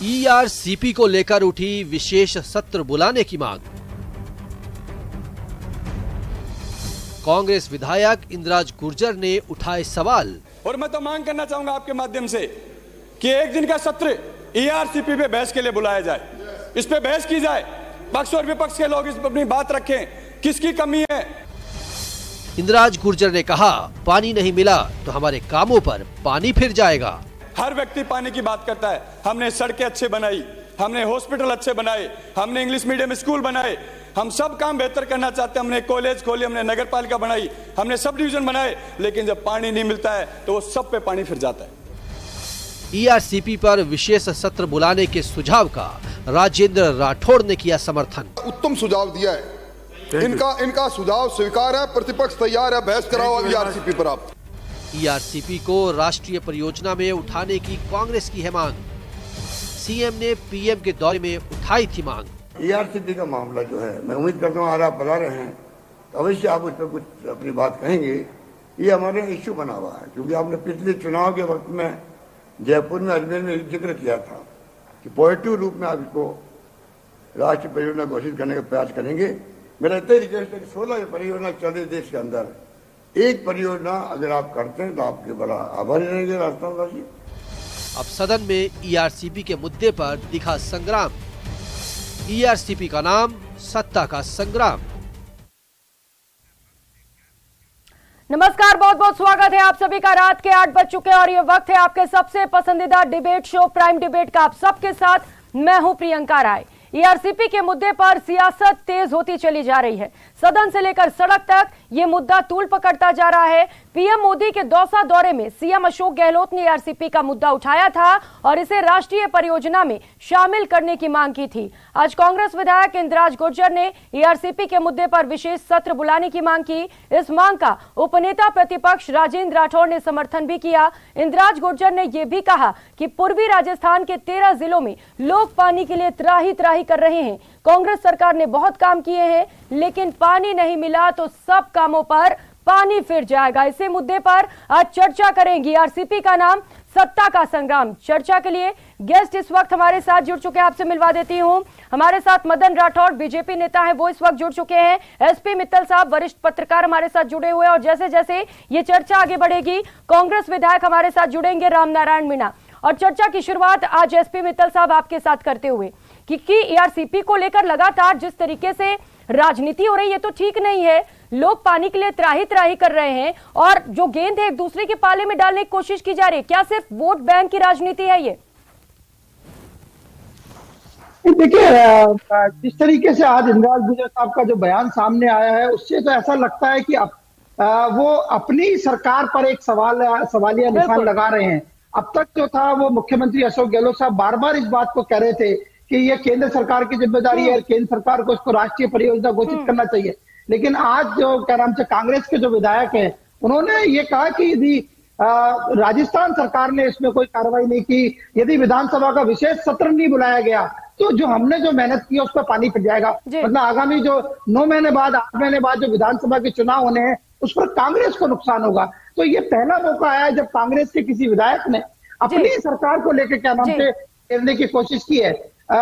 ERCP को लेकर उठी विशेष सत्र बुलाने की मांग। कांग्रेस विधायक इंद्राज गुर्जर ने उठाए सवाल। और मैं तो मांग करना चाहूंगा आपके माध्यम से कि एक दिन का सत्र ईआरसीपी पे बहस के लिए बुलाया जाए, इस पे बहस की जाए, पक्ष और विपक्ष के लोग इस पर अपनी बात रखें, किसकी कमी है। इंद्राज गुर्जर ने कहा, पानी नहीं मिला तो हमारे कामों पर पानी फिर जाएगा। हर व्यक्ति पानी की बात करता है। हमने सड़कें अच्छे बनाई, हमने हॉस्पिटल अच्छे बनाए, हमने इंग्लिश मीडियम स्कूल बनाए, हम सब काम बेहतर करना चाहते हैं। हमने कॉलेज खोले, हमने नगर पालिका बनाई, हमने सब डिवीजन बनाए, लेकिन जब पानी नहीं मिलता है तो वो सब पे पानी फिर जाता है। ईआरसीपी पर विशेष सत्र बुलाने के सुझाव का राजेंद्र राठौड़ ने किया समर्थन। उत्तम सुझाव दिया है, इनका सुझाव स्वीकार है, प्रतिपक्ष तैयार है, बहस कराओ ईआरसीपी पर आप। ईआरसीपी को राष्ट्रीय परियोजना में उठाने की कांग्रेस की है मांग। सीएम ने पीएम के दौरे में उठाई थी मांग। ईआरसीपी का मामला जो है, मैं उम्मीद करता हूँ आज आप बुला रहे हैं तो अवश्य आप उस पर कुछ अपनी बात कहेंगे। ये हमारे इश्यू बना हुआ है, क्योंकि आपने पिछले चुनाव के वक्त में जयपुर में, अजमेर में जिक्र किया था कि पॉजिटिव रूप में आप इसको राष्ट्रीय परियोजना घोषित करने का प्रयास करेंगे। मेरा इतना रिक्वेस्ट है कि 16 परियोजना चल रही देश के अंदर, एक परियोजना अगर आप करते हैं तो आपके बड़ा आभारी रहेंगे राजस्थानवासी। अब सदन में ईआरसीपी के मुद्दे पर दिखा संग्राम। ईआरसीपी का नाम, सत्ता का संग्राम। नमस्कार, बहुत बहुत स्वागत है आप सभी का। रात के 8 बज चुके हैं और ये वक्त है आपके सबसे पसंदीदा डिबेट शो प्राइम डिबेट का। आप सबके साथ मैं हूं प्रियंका राय। ईआरसीपी के मुद्दे पर सियासत तेज होती चली जा रही है। सदन से लेकर सड़क तक ये मुद्दा तूल पकड़ता जा रहा है। पीएम मोदी के दौसा दौरे में सीएम अशोक गहलोत ने ईआरसीपी का मुद्दा उठाया था और इसे राष्ट्रीय परियोजना में शामिल करने की मांग की थी। आज कांग्रेस विधायक इंद्राज गुर्जर ने ईआरसीपी के मुद्दे पर विशेष सत्र बुलाने की मांग की। इस मांग का उपनेता प्रतिपक्ष राजेंद्र राठौड़ ने समर्थन भी किया। इंद्राज गुर्जर ने यह भी कहा कि पूर्वी राजस्थान के 13 जिलों में लोग पानी के लिए त्राही त्राही कर रहे हैं। कांग्रेस सरकार ने बहुत काम किए हैं, लेकिन पानी नहीं मिला तो सब कामों पर पानी फिर जाएगा। इसी मुद्दे पर आज चर्चा करेंगे। ईआरसीपी का नाम, सत्ता का संग्राम। चर्चा के लिए गेस्ट इस वक्त हमारे साथ जुड़ चुके हैं, आपसे मिलवा देती हूं। हमारे साथ मदन राठौड़ बीजेपी नेता हैं, वो इस वक्त जुड़ चुके हैं। एसपी मित्तल साहब वरिष्ठ पत्रकार हमारे साथ जुड़े हुए हैं और जैसे जैसे ये चर्चा आगे बढ़ेगी कांग्रेस विधायक हमारे साथ जुड़ेंगे, रामनारायण मीणा। और चर्चा की शुरुआत आज एसपी मित्तल साहब आपके साथ करते हुए कि ईआरसीपी को लेकर लगातार जिस तरीके से राजनीति हो रही है, ये तो ठीक नहीं है। लोग पानी के लिए त्राही त्राही कर रहे हैं और जो गेंद है एक दूसरे के पाले में डालने की कोशिश की जा रही है। क्या सिर्फ वोट बैंक की राजनीति है ये? देखिए, जिस तरीके से आज इंद्राज गुर्जर साहब का जो बयान सामने आया है, उससे तो ऐसा लगता है कि वो अपनी सरकार पर एक सवालिया निशान लगा रहे हैं। अब तक जो था वो मुख्यमंत्री अशोक गहलोत साहब बार बार इस बात को कह रहे थे कि ये केंद्र सरकार की जिम्मेदारी है, केंद्र सरकार को इसको राष्ट्रीय परियोजना घोषित करना चाहिए। लेकिन आज जो क्या नाम से कांग्रेस के जो विधायक हैं, उन्होंने ये कहा कि यदि राजस्थान सरकार ने इसमें कोई कार्रवाई नहीं की, यदि विधानसभा का विशेष सत्र नहीं बुलाया गया, तो जो हमने जो मेहनत की है उस पर पानी फिर जाएगा। मतलब आगामी जो 9 महीने बाद, 8 महीने बाद जो विधानसभा के चुनाव होने हैं, उस पर कांग्रेस को नुकसान होगा। तो ये पहला मौका आया जब कांग्रेस के किसी विधायक ने अपनी सरकार को लेकर क्या नाम से घेरने की कोशिश की है।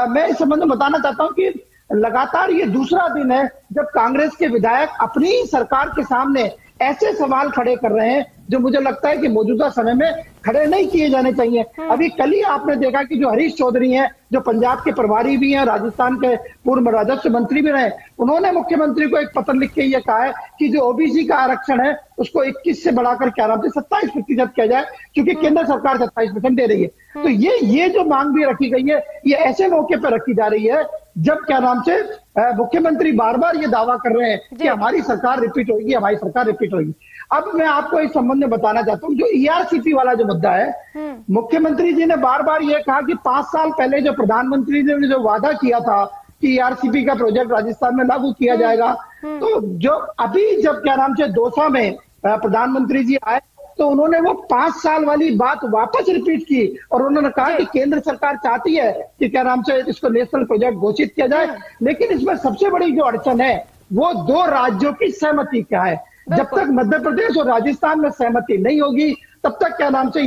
मैं इस संबंध में बताना चाहता हूं कि लगातार ये दूसरा दिन है जब कांग्रेस के विधायक अपनी सरकार के सामने ऐसे सवाल खड़े कर रहे हैं जो मुझे लगता है कि मौजूदा समय में खड़े नहीं किए जाने चाहिए। अभी कल ही आपने देखा कि जो हरीश चौधरी हैं, जो पंजाब के प्रभारी भी हैं, राजस्थान के पूर्व राजस्व मंत्री भी रहे, उन्होंने मुख्यमंत्री को एक पत्र लिख के ये कहा है कि जो ओबीसी का आरक्षण है उसको 21 से बढ़ाकर क्या नाम से 27% किया जाए, क्योंकि केंद्र सरकार 27% दे रही है। तो ये जो मांग भी रखी गई है, ये ऐसे मौके पर रखी जा रही है जब क्या नाम से मुख्यमंत्री बार बार ये दावा कर रहे हैं कि हमारी सरकार रिपीट होगी, हमारी सरकार रिपीट होगी। अब मैं आपको इस संबंध में बताना चाहता हूँ, जो ईआरसीपी वाला जो मुद्दा है, मुख्यमंत्री जी ने बार बार ये कहा कि 5 साल पहले जो प्रधानमंत्री ने जो वादा किया था कि ईआरसीपी का प्रोजेक्ट राजस्थान में लागू किया जाएगा, तो जो अभी जब क्या नाम से दौसा में प्रधानमंत्री जी आए तो उन्होंने वो 5 साल वाली बात वापस रिपीट की और उन्होंने कहा कि केंद्र सरकार चाहती है कि क्या नाम से इसको नेशनल प्रोजेक्ट घोषित किया जाए, लेकिन इसमें सबसे बड़ी जो अड़चन है वो 2 राज्यों की सहमति क्या है। जब तक मध्य प्रदेश और राजस्थान में सहमति नहीं होगी तब तक क्या नाम से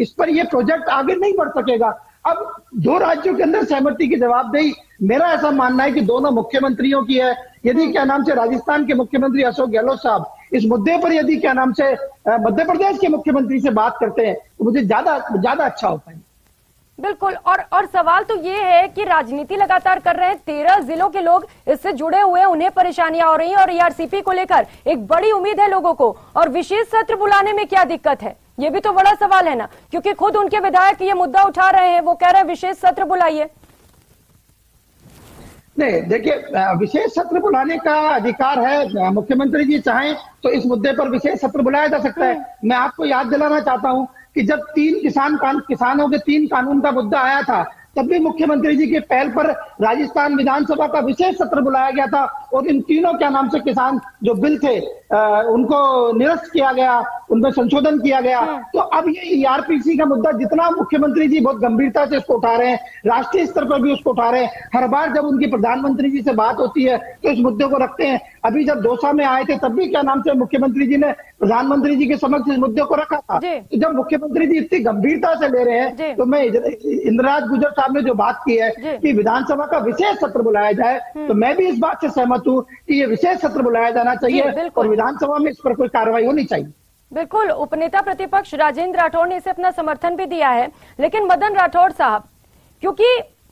इस पर ये प्रोजेक्ट आगे नहीं बढ़ सकेगा। अब 2 राज्यों के अंदर सहमति की जवाबदेही मेरा ऐसा मानना है कि दोनों मुख्यमंत्रियों की है। यदि क्या नाम से राजस्थान के मुख्यमंत्री अशोक गहलोत साहब इस मुद्दे पर यदि क्या नाम से मध्य प्रदेश के मुख्यमंत्री से बात करते हैं तो मुझे ज्यादा अच्छा होता है। बिल्कुल। और सवाल तो ये है कि राजनीति लगातार कर रहे हैं, 13 जिलों के लोग इससे जुड़े हुए हैं, उन्हें परेशानियां हो रही हैं और ईआरसीपी को लेकर एक बड़ी उम्मीद है लोगों को, और विशेष सत्र बुलाने में क्या दिक्कत है, ये भी तो बड़ा सवाल है ना, क्योंकि खुद उनके विधायक ये मुद्दा उठा रहे हैं, वो कह रहे हैं विशेष सत्र बुलाइए। नहीं, देखिए, विशेष सत्र बुलाने का अधिकार है, मुख्यमंत्री जी चाहें तो इस मुद्दे पर विशेष सत्र बुलाया जा सकता है। मैं आपको याद दिलाना चाहता हूं कि जब 3 किसानों के 3 कानून का मुद्दा आया था तब भी मुख्यमंत्री जी के पहल पर राजस्थान विधानसभा का विशेष सत्र बुलाया गया था और इन तीनों क्या नाम से किसान जो बिल थे उनको निरस्त किया गया, उनमें संशोधन किया गया। तो अब ये ईआरपीसी का मुद्दा जितना मुख्यमंत्री जी बहुत गंभीरता से इसको उठा रहे हैं, राष्ट्रीय स्तर पर भी उसको उठा रहे हैं, हर बार जब उनकी प्रधानमंत्री जी से बात होती है तो इस मुद्दे को रखते हैं। अभी जब दौसा में आए थे तब भी क्या नाम से मुख्यमंत्री जी ने प्रधानमंत्री जी के समक्ष इस मुद्दे को रखा था। तो जब मुख्यमंत्री जी इतनी गंभीरता से ले रहे हैं तो मैं इंदिराज गुर्जर साहब ने जो बात की है कि विधानसभा का विशेष सत्र बुलाया जाए, तो मैं भी इस बात से सहमत हूं कि ये विशेष सत्र बुलाया जाना चाहिए और विधानसभा में इस पर कोई कार्रवाई होनी चाहिए। बिल्कुल। उपनेता प्रतिपक्ष राजेंद्र राठौड़ ने इसे अपना समर्थन भी दिया है। लेकिन मदन राठौड़ साहब, क्योंकि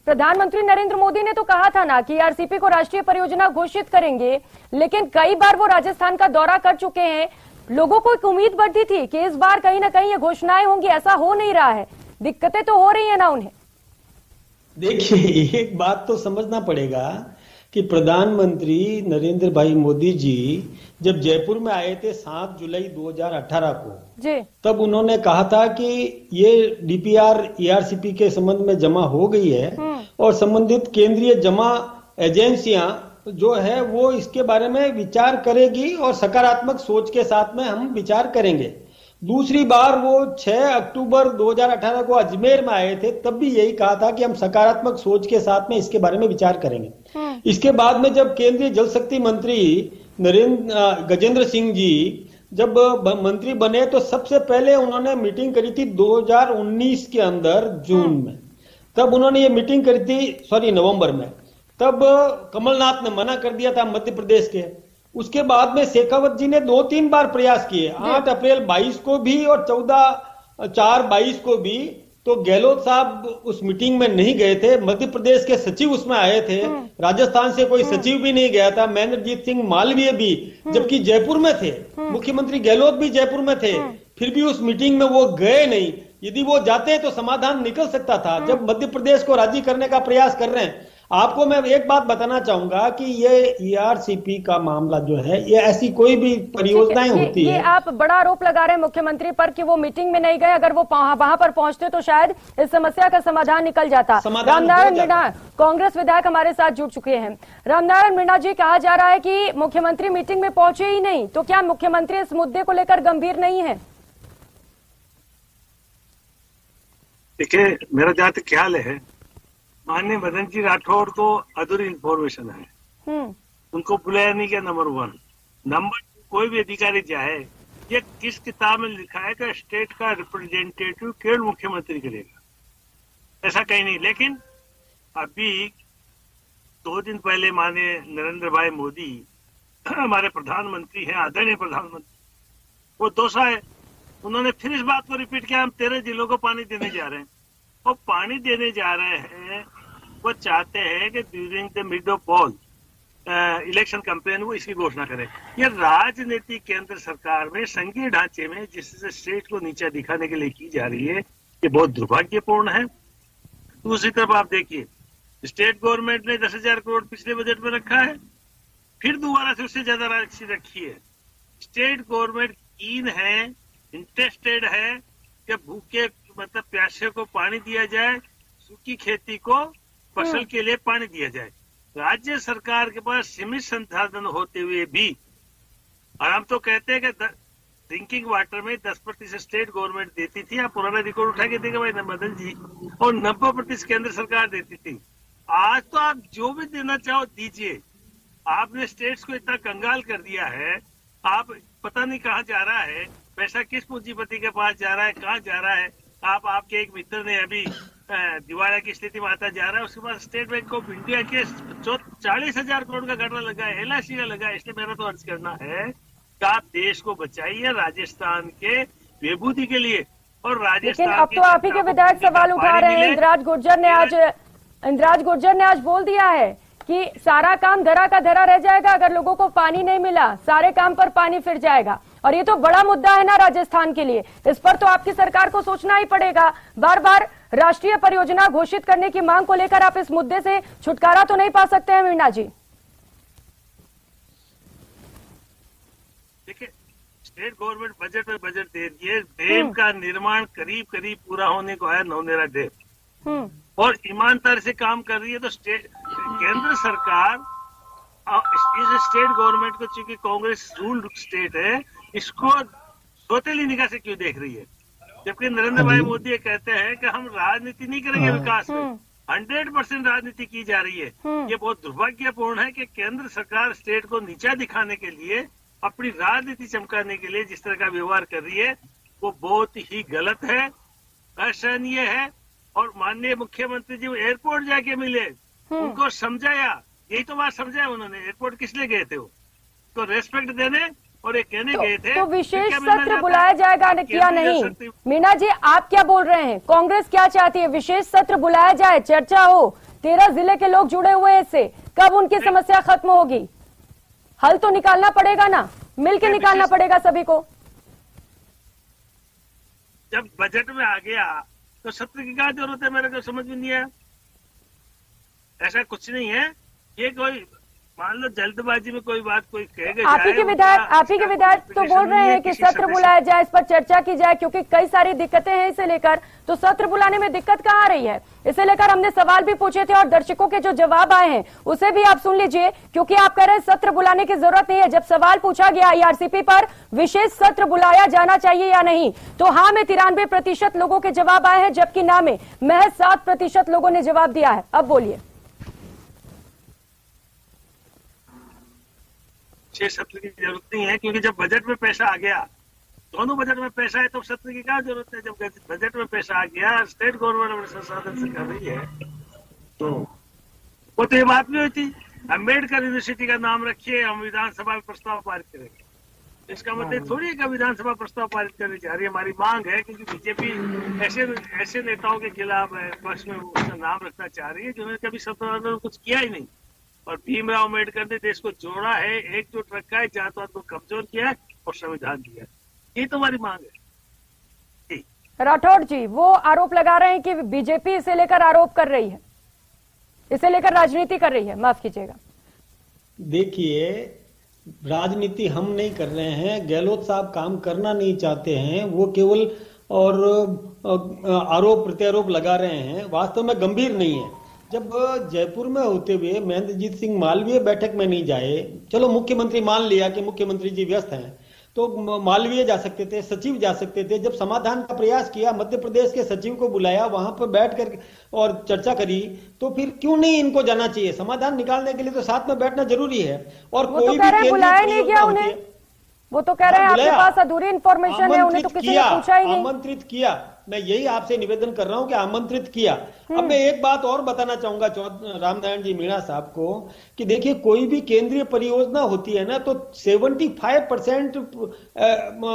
प्रधानमंत्री नरेंद्र मोदी ने तो कहा था ना कि ईआरसीपी को राष्ट्रीय परियोजना घोषित करेंगे, लेकिन कई बार वो राजस्थान का दौरा कर चुके हैं, लोगों को एक उम्मीद बढ़ती थी कि इस बार कहीं ना कहीं ये घोषणाएं होंगी, ऐसा हो नहीं रहा है, दिक्कतें तो हो रही है ना उन्हें। देखिए, एक बात तो समझना पड़ेगा कि प्रधानमंत्री नरेंद्र भाई मोदी जी जब जयपुर में आए थे 7 जुलाई 2018 को जी, तब उन्होंने कहा था कि ये डीपीआर ईआरसीपी के संबंध में जमा हो गई है और संबंधित केंद्रीय जमा एजेंसियां जो है वो इसके बारे में विचार करेगी और सकारात्मक सोच के साथ में हम विचार करेंगे। दूसरी बार वो 6 अक्टूबर 2018 को अजमेर में आए थे, तब भी यही कहा था कि हम सकारात्मक सोच के साथ में इसके बारे में विचार करेंगे। इसके बाद में जब केंद्रीय जल शक्ति मंत्री गजेंद्र सिंह जी जब मंत्री बने तो सबसे पहले उन्होंने मीटिंग करी थी 2019 के अंदर जून में, तब उन्होंने ये मीटिंग करी थी नवंबर में, तब कमलनाथ ने मना कर दिया था मध्य प्रदेश के। उसके बाद में शेखावत जी ने 2-3 बार प्रयास किए, 8 अप्रैल 22 को भी और 14/4/22 को भी, तो गहलोत साहब उस मीटिंग में नहीं गए थे। मध्य प्रदेश के सचिव उसमें आए थे, राजस्थान से कोई सचिव भी नहीं गया था, महेंद्रजीत सिंह मालवीय भी, जबकि जयपुर में थे, मुख्यमंत्री गहलोत भी जयपुर में थे, फिर भी उस मीटिंग में वो गए नहीं। यदि वो जाते तो समाधान निकल सकता था। जब मध्य प्रदेश को राजी करने का प्रयास कर रहे हैं, आपको मैं एक बात बताना चाहूंगा कि ये ईआरसीपी का मामला जो है, ये ऐसी कोई भी परियोजनाएं होती है। ये आप बड़ा आरोप लगा रहे हैं मुख्यमंत्री पर कि वो मीटिंग में नहीं गए, अगर वो वहां पर पहुंचते तो शायद इस समस्या का समाधान निकल जाता। रामनारायण मीणा कांग्रेस विधायक हमारे साथ जुड़ चुके हैं। रामनारायण मीणा जी, कहा जा रहा है कि मुख्यमंत्री मीटिंग में पहुंचे ही नहीं, तो क्या मुख्यमंत्री इस मुद्दे को लेकर गंभीर नहीं है? देखिए, मेरा जहां तक ख्याल है, माननीय मदन जी राठौड़ तो अधूरी इंफॉर्मेशन है, उनको बुलाया नहीं गया। नंबर 1। नंबर 2, कोई भी अधिकारी जाए, ये किस किताब में लिखा है कि स्टेट का रिप्रेजेंटेटिव केवल मुख्यमंत्री करेगा, ऐसा कहीं नहीं। लेकिन अभी 2 दिन पहले माननीय नरेंद्र भाई मोदी हमारे प्रधानमंत्री हैं, आदरणीय प्रधानमंत्री, वो दौसा है, उन्होंने फिर इस बात को रिपीट किया, हम 13 जिलों को पानी देने जा रहे हैं। और पानी देने जा रहे हैं, वो चाहते हैं कि during the mid of poll election campaign वो इसकी घोषणा करें। ये राजनीति केंद्र सरकार में संघीय ढांचे में जिससे स्टेट को नीचा दिखाने के लिए की जा रही है, ये बहुत दुर्भाग्यपूर्ण है। दूसरी तरफ आप देखिए, स्टेट गवर्नमेंट ने 10,000 करोड़ पिछले बजट में रखा है, फिर दोबारा से उससे ज्यादा राशि रखी है। स्टेट गवर्नमेंट कीन है, इंटरेस्टेड है कि भूखे मतलब प्यासे को पानी दिया जाए, सूखी खेती को फसल के लिए पानी दिया जाए। राज्य सरकार के पास सीमित संसाधन होते हुए भी, और हम तो कहते हैं कि ड्रिंकिंग वाटर में 10% स्टेट गवर्नमेंट देती थी, आप पुराना रिकॉर्ड उठा के देंगे भाई मदन जी, और 90% केंद्र सरकार देती थी। आज तो आप जो भी देना चाहो दीजिए। आपने स्टेट्स को इतना कंगाल कर दिया है, आप पता नहीं कहाँ जा रहा है पैसा, किस पूंजीपति के पास जा रहा है, कहाँ जा रहा है, आपके एक मित्र ने अभी दिवालिया की स्थिति में आता जा रहा है, उसके बाद स्टेट बैंक ऑफ इंडिया के 40,000 करोड़ का घाटा लगा है, LIC का लगा है। इसलिए मेरा तो अर्ज करना है कि आप देश को बचाइए राजस्थान के विभूति के लिए। और राजस्थान अब तो आप ही के विधायक सवाल उठा रहे हैं। इंदिराज गुर्जर ने आज बोल दिया है कि सारा काम धरा का धरा रह जाएगा अगर लोगों को पानी नहीं मिला, सारे काम पर पानी फिर जाएगा। और ये तो बड़ा मुद्दा है ना राजस्थान के लिए, इस पर तो आपकी सरकार को सोचना ही पड़ेगा। बार बार राष्ट्रीय परियोजना घोषित करने की मांग को लेकर आप इस मुद्दे से छुटकारा तो नहीं पा सकते हैं मीणा जी। देखिए, स्टेट गवर्नमेंट बजट में बजट दे रही है, डैम का निर्माण करीब करीब पूरा होने को है, नौनेरा डैम, और ईमानदारी से काम कर रही है। तो केंद्र सरकार इस स्टेट गवर्नमेंट को, चूंकि कांग्रेस रूल्ड स्टेट है, इसको सौतेली निगाह से क्यों देख रही है? जबकि नरेंद्र भाई मोदी ये कहते हैं कि हम राजनीति नहीं करेंगे विकास में, 100% राजनीति की जा रही है। ये बहुत दुर्भाग्यपूर्ण है कि केंद्र सरकार स्टेट को नीचा दिखाने के लिए, अपनी राजनीति चमकाने के लिए जिस तरह का व्यवहार कर रही है, वो बहुत ही गलत है, असहनीय है। और माननीय मुख्यमंत्री जी एयरपोर्ट जाके मिले, उनको समझाया, यही तो बात समझाया उन्होंने। एयरपोर्ट किस लिए गए थे? वो तो रेस्पेक्ट देने और ये कहने गए थे तो विशेष सत्र बुलाया जाएगा क्या नहीं? मीणा जी, आप क्या बोल रहे हैं? कांग्रेस क्या चाहती है? विशेष सत्र बुलाया जाए, चर्चा हो, 13 जिले के लोग जुड़े हुए हैं इससे, कब उनकी समस्या खत्म होगी? हल तो निकालना पड़ेगा ना, मिलकर निकालना पड़ेगा सभी को। जब बजट में आ गया तो सत्र की क्या जरूरत है? मेरे को समझ में नहीं आया। ऐसा कुछ नहीं है, ये कोई मान लो जल्दबाजी में कोई बात कोई कहेगा। आप ही के विधायक तो बोल रहे हैं कि सत्र बुलाया जाए, इस पर चर्चा की जाए, क्योंकि कई सारी दिक्कतें हैं इसे लेकर। तो सत्र बुलाने में दिक्कत कहाँ आ रही है? इसे लेकर हमने सवाल भी पूछे थे और दर्शकों के जो जवाब आए हैं उसे भी आप सुन लीजिए, क्योंकि आप कह रहे हैं सत्र बुलाने की जरूरत नहीं है। जब सवाल पूछा गया IRCP पर विशेष सत्र बुलाया जाना चाहिए या नहीं, तो हाँ में 93% लोगों के जवाब आए हैं, जबकि ना में महज 7% लोगों ने जवाब दिया है। अब बोलिए। सत्र की जरूरत नहीं है, क्योंकि जब बजट में पैसा आ गया, दोनों बजट में पैसा है, तो सत्र की क्या जरूरत है? जब बजट में पैसा आ गया, स्टेट गवर्नमेंट अपने संसाधन से कर रही है, तो वो तो ये बात नहीं हुई थी। अम्बेडकर यूनिवर्सिटी का नाम रखिए, हम विधानसभा में प्रस्ताव पारित करेंगे। इसका मतलब थोड़ी का विधानसभा प्रस्ताव पारित करनी चाह रही है। हमारी मांग है, क्योंकि बीजेपी ऐसे नेताओं के खिलाफ पक्ष में उसका नाम रखना चाह रही है जिन्होंने कभी सत्ता कुछ किया ही नहीं। और भीमराव अम्बेडकर ने देश को जोड़ा है, एकजुट रखा है, जातवाद को कमजोर किया है और संविधान दिया है। ये तो हमारी मांग है। राठौड़ जी वो आरोप लगा रहे हैं कि बीजेपी इसे लेकर आरोप कर रही है, इसे लेकर राजनीति कर रही है। माफ कीजिएगा। देखिए, राजनीति हम नहीं कर रहे हैं, गहलोत साहब काम करना नहीं चाहते हैं, वो केवल और आरोप प्रत्यारोप लगा रहे हैं, वास्तव में गंभीर नहीं है। जब जयपुर में होते हुए महेंद्रजीत सिंह मालवीय बैठक में नहीं जाए, चलो मुख्यमंत्री मान लिया कि मुख्यमंत्री जी व्यस्त हैं, तो मालवीय जा सकते थे, सचिव जा सकते थे। जब समाधान का प्रयास किया, मध्य प्रदेश के सचिव को बुलाया, वहां पर बैठ कर और चर्चा करी, तो फिर क्यों नहीं इनको जाना चाहिए? समाधान निकालने के लिए तो साथ में बैठना जरूरी है। और कोई भी बुलाया नहीं गया उन्हें, वो तो कह रहे हैं आपके पास अधूरी इंफॉर्मेशन है, उन्हें तो किसी ने पूछा ही नहीं। आमंत्रित किया, मैं यही आपसे निवेदन कर रहा हूं कि आमंत्रित किया। अब मैं एक बात और बताना चाहूंगा रामनारायण जी मीणा साहब को कि देखिए, कोई भी केंद्रीय परियोजना होती है ना, तो 75%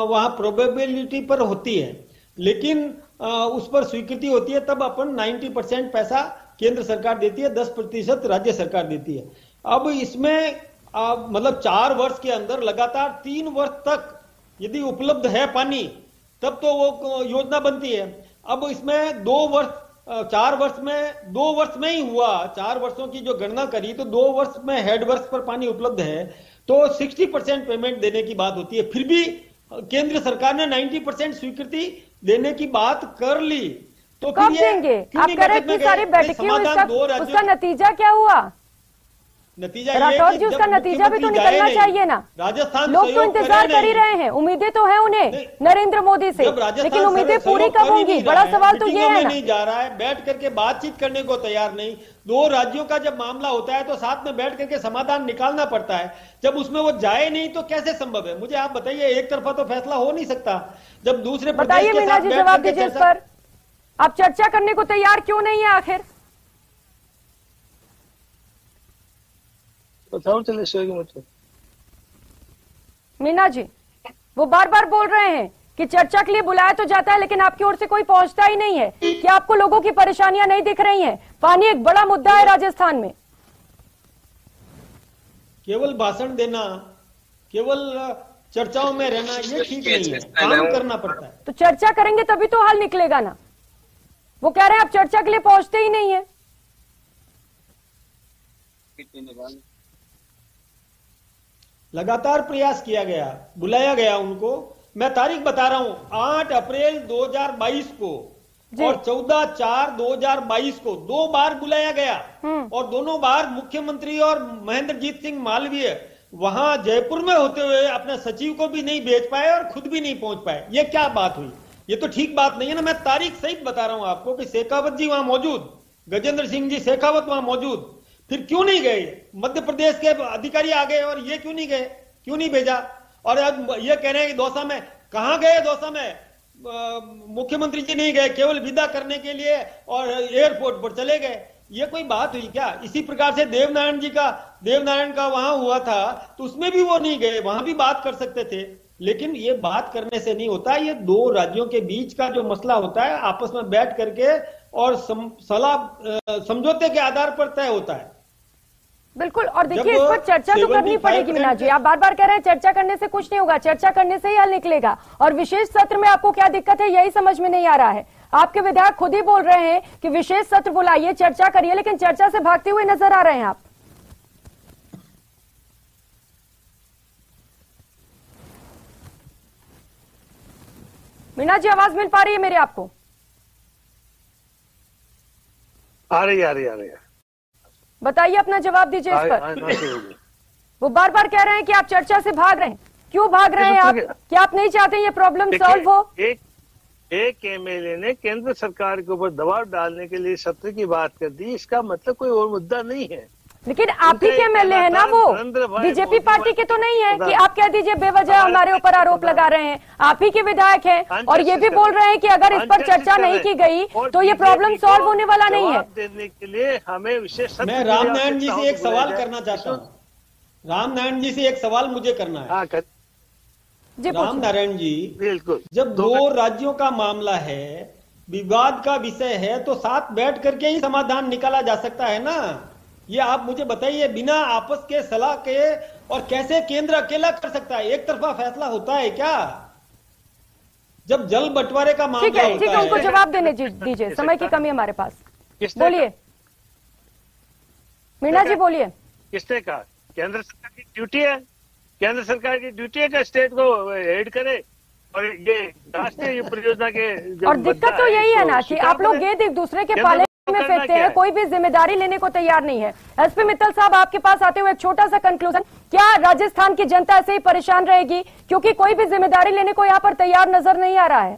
वहां प्रोबेबिलिटी पर होती है, लेकिन उस पर स्वीकृति होती है तब अपन 90% पैसा केंद्र सरकार देती है, 10% राज्य सरकार देती है। अब इसमें मतलब 4 वर्ष के अंदर लगातार 3 वर्ष तक यदि उपलब्ध है पानी, तब तो वो योजना बनती है। अब इसमें 4 वर्ष में ही हुआ, 4 वर्षों की जो गणना करी तो 2 वर्ष में हेड वर्ष पर पानी उपलब्ध है, तो 60% पेमेंट देने की बात होती है। फिर भी केंद्र सरकार ने 90% स्वीकृति देने की बात कर ली, तो कब देंगे? आप कह रहे हैं सारी बैठकें, उसका नतीजा क्या हुआ? नतीजा राठौर जी, उसका नतीजा भी तो निकलना चाहिए ना। राजस्थान लोग तो इंतजार कर ही रहे हैं, उम्मीदें तो है उन्हें नरेंद्र मोदी से, लेकिन उम्मीदें पूरी कब होंगी? बड़ा सवाल तो ये है ना। नहीं जा रहा है, बैठ करके बातचीत करने को तैयार नहीं। 2 राज्यों का जब मामला होता है तो साथ में बैठ करके समाधान निकालना पड़ता है। जब उसमें वो जाए नहीं तो कैसे संभव है? मुझे आप बताइए, एक तरफा तो फैसला हो नहीं सकता। जब दूसरे बताइए मीणा जी, जवाब दीजिए इस पर। आप चर्चा करने को तैयार क्यों नहीं है आखिर? मीना जी, वो बार बार बोल रहे हैं कि चर्चा के लिए बुलाया तो जाता है लेकिन आपकी ओर से कोई पहुंचता ही नहीं है। क्या आपको लोगों की परेशानियां नहीं दिख रही हैं? पानी एक बड़ा मुद्दा है राजस्थान में। केवल भाषण देना, केवल चर्चाओं में रहना, ये ठीक नहीं है, काम करना पड़ता है। तो चर्चा करेंगे तभी तो हल निकलेगा ना। वो कह रहे हैं आप चर्चा के लिए पहुंचते ही नहीं है। लगातार प्रयास किया गया, बुलाया गया उनको। मैं तारीख बता रहा हूं, 8 अप्रैल 2022 को और 14/4/2022 को 2 बार बुलाया गया और दोनों बार मुख्यमंत्री और महेंद्रजीत सिंह मालवीय वहां जयपुर में होते हुए अपने सचिव को भी नहीं भेज पाए और खुद भी नहीं पहुंच पाए। ये क्या बात हुई? ये तो ठीक बात नहीं है ना। मैं तारीख सहित बता रहा हूं आपको कि शेखावत जी वहां मौजूद, गजेंद्र सिंह जी शेखावत वहां मौजूद, फिर क्यों नहीं गए? मध्य प्रदेश के अधिकारी आ गए और ये क्यों नहीं गए, क्यों नहीं भेजा? और आज ये कह रहे हैं कि दौसा में, कहां गए दौसा में? मुख्यमंत्री जी नहीं गए, केवल विदा करने के लिए और एयरपोर्ट पर चले गए। ये कोई बात हुई क्या? इसी प्रकार से देवनारायण का वहां हुआ था तो उसमें भी वो नहीं गए, वहां भी बात कर सकते थे। लेकिन ये बात करने से नहीं होता, ये 2 राज्यों के बीच का जो मसला होता है आपस में बैठ करके और सलाह समझौते के आधार पर तय होता है। बिल्कुल। और देखिए, इस पर चर्चा तो करनी पड़ेगी मीना जी। आप बार बार कह रहे हैं चर्चा करने से कुछ नहीं होगा, चर्चा करने से ही हल निकलेगा। और विशेष सत्र में आपको क्या दिक्कत है यही समझ में नहीं आ रहा है। आपके विधायक खुद ही बोल रहे हैं कि विशेष सत्र बुलाइए, चर्चा करिए, लेकिन चर्चा से भागते हुए नजर आ रहे हैं आप। मीना जी, आवाज मिल पा रही है मेरी आपको? आ रही है। बताइए, अपना जवाब दीजिए इस पर। वो बार बार कह रहे हैं कि आप चर्चा से भाग रहे हैं। क्यों भाग रहे हैं आप? क्या आप नहीं चाहते ये प्रॉब्लम सॉल्व हो? एक एमएलए ने केंद्र सरकार के ऊपर दबाव डालने के लिए सत्र की बात कर दी, इसका मतलब कोई और मुद्दा नहीं है। लेकिन आप ही के एमएलए है ना, वो बीजेपी पार्टी के तो नहीं है कि आप कह दीजिए बेवजह हमारे ऊपर आरोप लगा रहे हैं। आप ही के विधायक हैं और ये भी बोल रहे हैं कि अगर इस पर चर्चा नहीं की गई तो ये प्रॉब्लम सॉल्व होने वाला नहीं है। देने के लिए हमें विशेष, मैं रामनारायण जी से एक सवाल करना चाहता हूँ। रामनारायण जी से एक सवाल मुझे करना है। रामनारायण जी, बिल्कुल, जब 2 राज्यों का मामला है, विवाद का विषय है, तो साथ बैठ करके ही समाधान निकाला जा सकता है ना। ये आप मुझे बताइए, बिना आपस के सलाह के और कैसे केंद्र अकेला कर सकता है? एक तरफा फैसला होता है क्या? जब जल बंटवारे का मामला होता है। ठीक है, उनको जवाब देने दीजिए, समय की कमी हमारे पास। बोलिए मीना जी, बोलिए। किसने कहा? केंद्र सरकार की ड्यूटी है, केंद्र सरकार की ड्यूटी है कि स्टेट को हेड करे और ये राष्ट्रीय परियोजना के। और दिक्कत तो यही है ना कि आप लोग गेंद एक दूसरे के पाले में फेंकते हैं, कोई भी जिम्मेदारी लेने को तैयार नहीं है। एसपी मित्तल साहब, आपके पास आते हुए एक छोटा सा कंक्लूजन, क्या राजस्थान की जनता ऐसे ही परेशान रहेगी क्योंकि कोई भी जिम्मेदारी लेने को यहाँ पर तैयार नजर नहीं आ रहा है?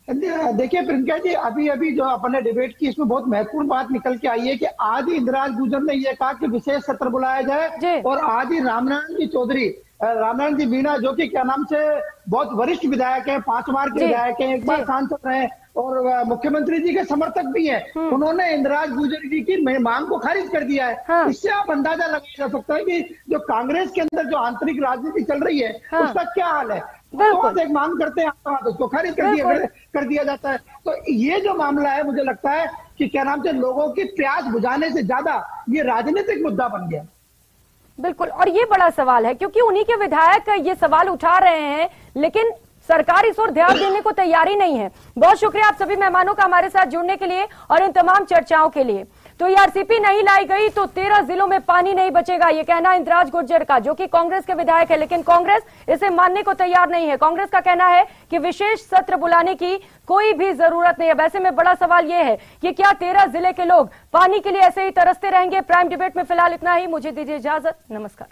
देखिए प्रियंका जी, अभी जो अपने डिबेट की इसमें बहुत महत्वपूर्ण बात निकल के आई है कि आज ही इंदिराज गुर्जर ने यह कहा कि विशेष सत्र बुलाया जाए और आज ही रामनारायण जी मीणा, जो कि क्या नाम से बहुत वरिष्ठ विधायक है, 5 बार के विधायक है, एक बार सांसद रहे और मुख्यमंत्री जी के समर्थक भी हैं, उन्होंने इंदिराज गुर्जर जी की मांग को खारिज कर दिया है। इससे आप अंदाजा लगाया जा सकता है कि जो कांग्रेस के अंदर जो आंतरिक राजनीति चल रही है उसका क्या हाल है। तो एक मांग करते हैं उसको खारिज कर दिया जाता है। तो ये जो मामला है, मुझे लगता है कि क्या नाम से लोगों की प्यास बुझाने से ज्यादा ये राजनीतिक मुद्दा बन गया। बिल्कुल, और ये बड़ा सवाल है क्योंकि उन्हीं के विधायक ये सवाल उठा रहे हैं, लेकिन सरकार इस ओर ध्यान देने को तैयारी नहीं है। बहुत शुक्रिया आप सभी मेहमानों का हमारे साथ जुड़ने के लिए और इन तमाम चर्चाओं के लिए। तो ईआरसीपी नहीं लाई गई तो 13 जिलों में पानी नहीं बचेगा, ये कहना इंदिराज गुर्जर का, जो कि कांग्रेस के विधायक है, लेकिन कांग्रेस इसे मानने को तैयार नहीं है। कांग्रेस का कहना है कि विशेष सत्र बुलाने की कोई भी जरूरत नहीं है। वैसे में बड़ा सवाल यह है कि क्या 13 जिले के लोग पानी के लिए ऐसे ही तरसते रहेंगे? प्राइम डिबेट में फिलहाल इतना ही, मुझे दीजिए इजाजत, नमस्कार।